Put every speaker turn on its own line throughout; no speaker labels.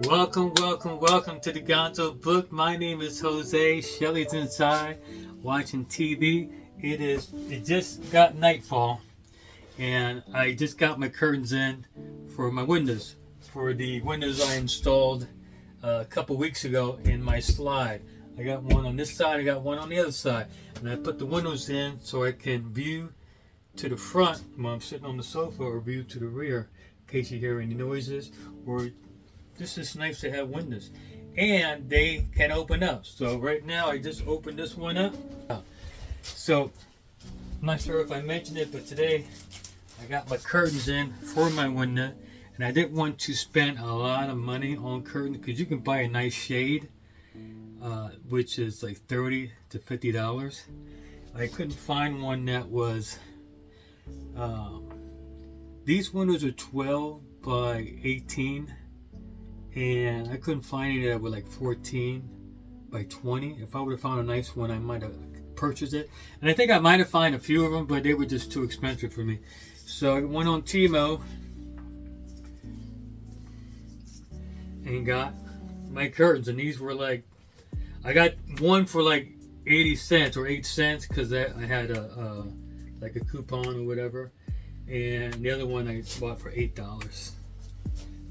Welcome to the Gonzo Book. My name is Jose. Shelly's inside watching TV. It just got nightfall, and I just got my curtains in for my windows. For the windows I installed a couple weeks ago in my slide. I got one on this side, I got one on the other side. And I put the windows in so I can view to the front when I'm sitting on the sofa, or view to the rear in case you hear any noises, or this is nice to have windows, and they can open up. So right now I just opened this one up. So I'm not sure if I mentioned it, but today I got my curtains in for my window, and I didn't want to spend a lot of money on curtains because you can buy a nice shade, which is like $30 to $50. I couldn't find one that was these windows are 12 by 18, and I couldn't find any that were like 14 by 20. If I would have found a nice one, I might have purchased it. And I think I might have found a few of them, but they were just too expensive for me. So I went on Temu and got my curtains, and these were like, I got one for like 80 cents or 8 cents because I had a like a coupon or whatever, and the other one I bought for $8.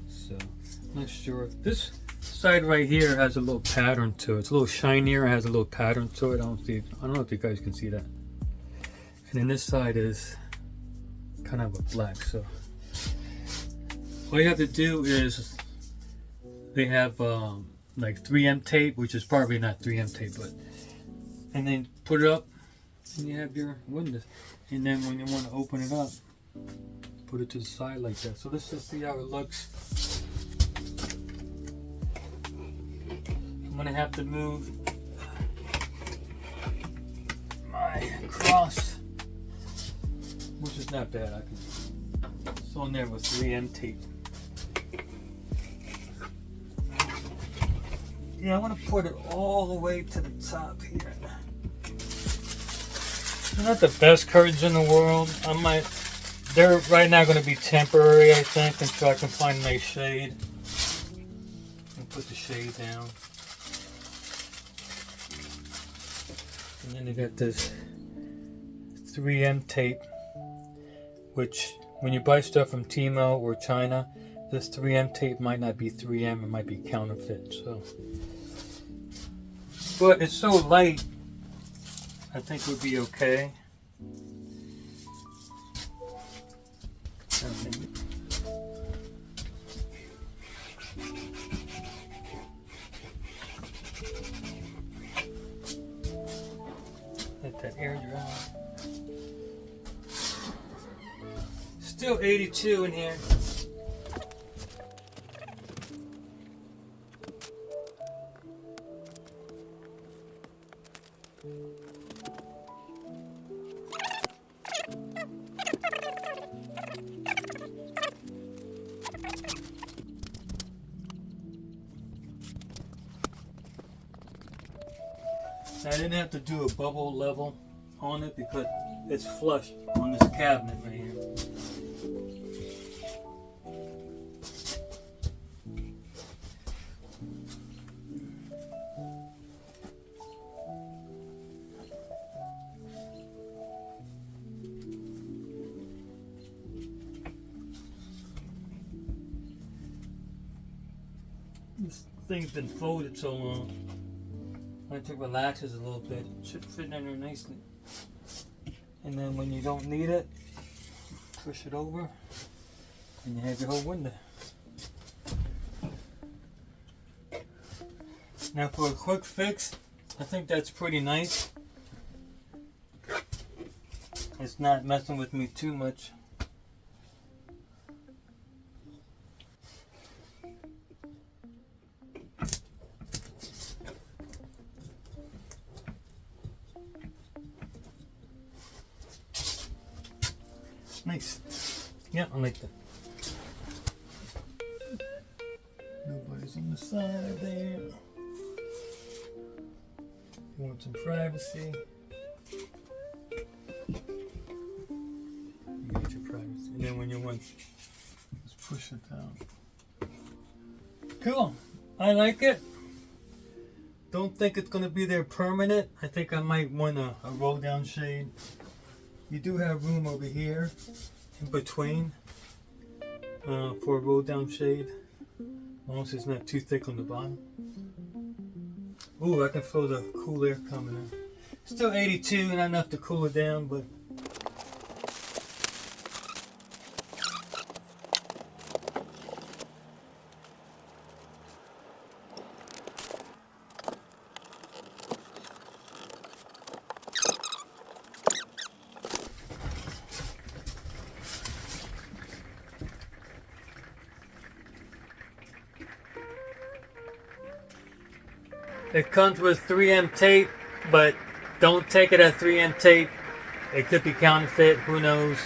So I'm not sure. This side right here has a little pattern to it. It's a little shinier. It has a little pattern to it. I don't know if you guys can see that. And then this side is kind of a black. So all you have to do is, they have like 3M tape, which is probably not 3M tape, but, and then put it up, and you have your windows. And then when you want to open it up, put it to the side like that. So let's just see how it looks. I'm gonna have to move my cross, which is not bad. It's on there with 3M tape. Yeah, I want to put it all the way to the top here. They're not the best curtains in the world. They're right now going to be temporary, I think, until I can find a nice shade. And put the shade down. And then they got this 3M tape, which when you buy stuff from Temu or China, this 3M tape might not be 3M, it might be counterfeit. So, but it's so light, I think would be okay. Let that air dry. Still 82 in here. I didn't have to do a bubble level on it because it's flush on this cabinet right here. This thing's been folded so long. Once it relaxes a little bit, it should fit in there nicely. And then when you don't need it, push it over, and you have your whole window. Now for a quick fix, I think that's pretty nice. It's not messing with me too much. Nice. Yeah, I like that. Nobody's on the side there. You want some privacy? You get your privacy. And then when you want, just push it down. Cool. I like it. Don't think it's going to be there permanent. I think I might want a roll down shade. You do have room over here in between for a roll down shade. As long as it's not too thick on the bottom. Ooh, I can feel the cool air coming in. Still 82, not enough to cool it down, but it comes with 3M tape, but don't take it as 3M tape. It could be counterfeit, who knows.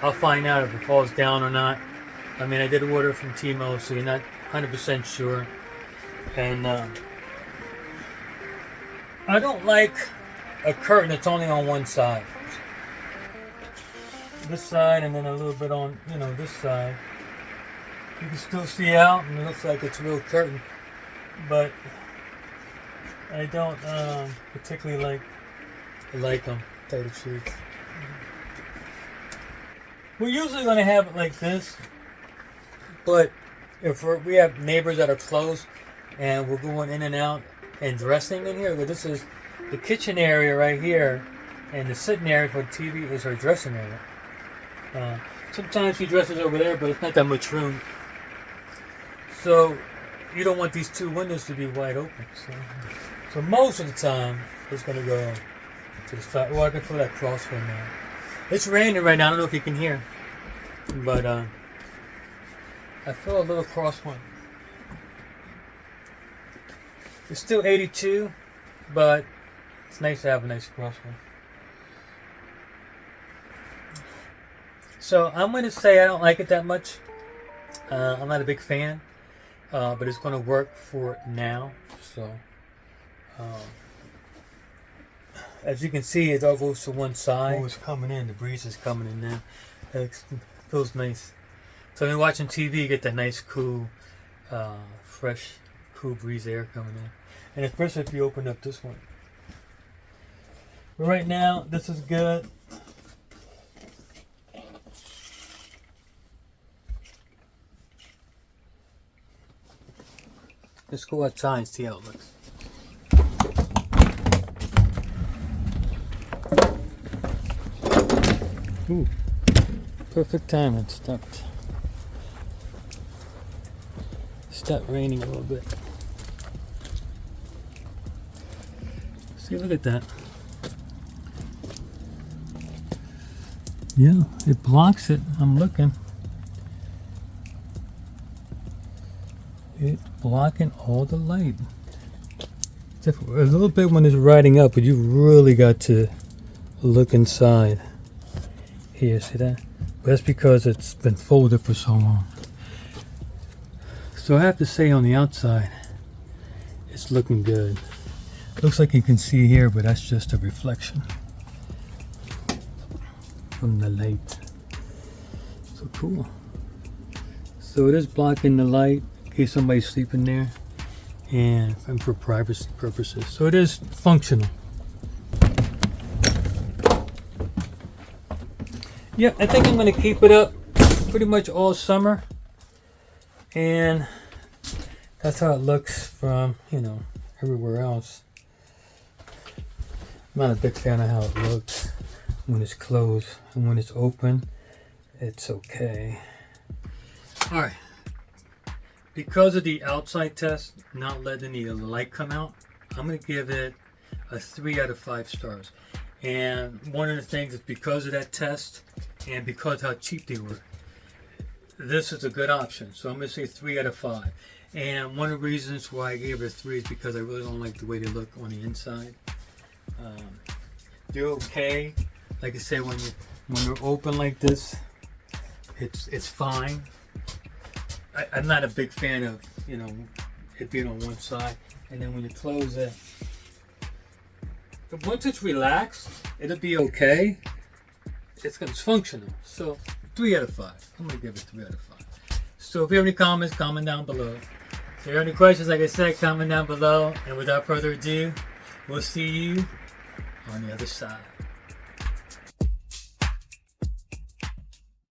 I'll find out if it falls down or not. I mean, I did order from Temu, so you're not 100% sure. And I don't like a curtain that's only on one side. This side and then a little bit on, this side. You can still see out and it looks like it's a real curtain. But I don't particularly like them, to tell you the truth. We're usually going to have it like this, but if we have neighbors that are close and we're going in and out and dressing in here, well, this is the kitchen area right here, and the sitting area for the TV is our dressing area. Sometimes she dresses over there, but it's not that much room. So you don't want these two windows to be wide open. So most of the time, it's going to go to the side. Oh, I can feel that crosswind now. It's raining right now. I don't know if you can hear. But I feel a little crosswind. It's still 82, but it's nice to have a nice crosswind. So I'm going to say I don't like it that much. I'm not a big fan. But it's going to work for now. So as you can see, it all goes to one side. Oh, it's coming in. The breeze is coming in now. It feels nice. So when you're watching TV, you get that nice, cool, fresh, cool breeze air coming in. And especially if you open up this one. But right now, this is good. Let's go outside and see how it looks. Ooh, perfect time. It stopped raining a little bit. See, look at that. Yeah, it blocks it. I'm looking. It's blocking all the light. A little bit when it's riding up, but you really got to look inside. Here, see that? But that's because it's been folded for so long. So I have to say on the outside, it's looking good. Looks like you can see here, but that's just a reflection from the light. So cool. So it is blocking the light in case somebody's sleeping there, and for privacy purposes. So it is functional. Yeah, I think I'm going to keep it up pretty much all summer, and that's how it looks from, everywhere else. I'm not a big fan of how it looks when it's closed, and when it's open, it's okay. Alright, because of the outside test not letting the light come out, I'm going to give it a 3 out of 5 stars. And one of the things is because of that test and because how cheap they were, this is a good option. So I'm going to say 3 out of 5. And one of the reasons why I gave it a 3 is because I really don't like the way they look on the inside. They're okay. Like I say, when they're open like this, it's fine. I'm not a big fan of it being on one side, and then when you close it, but once it's relaxed, it'll be okay. It's functional. So 3 out of 5. I'm gonna give it 3 out of 5. So if you have any comments, comment down below. there are any questions, like I said, comment down below. And without further ado, we'll see you on the other side.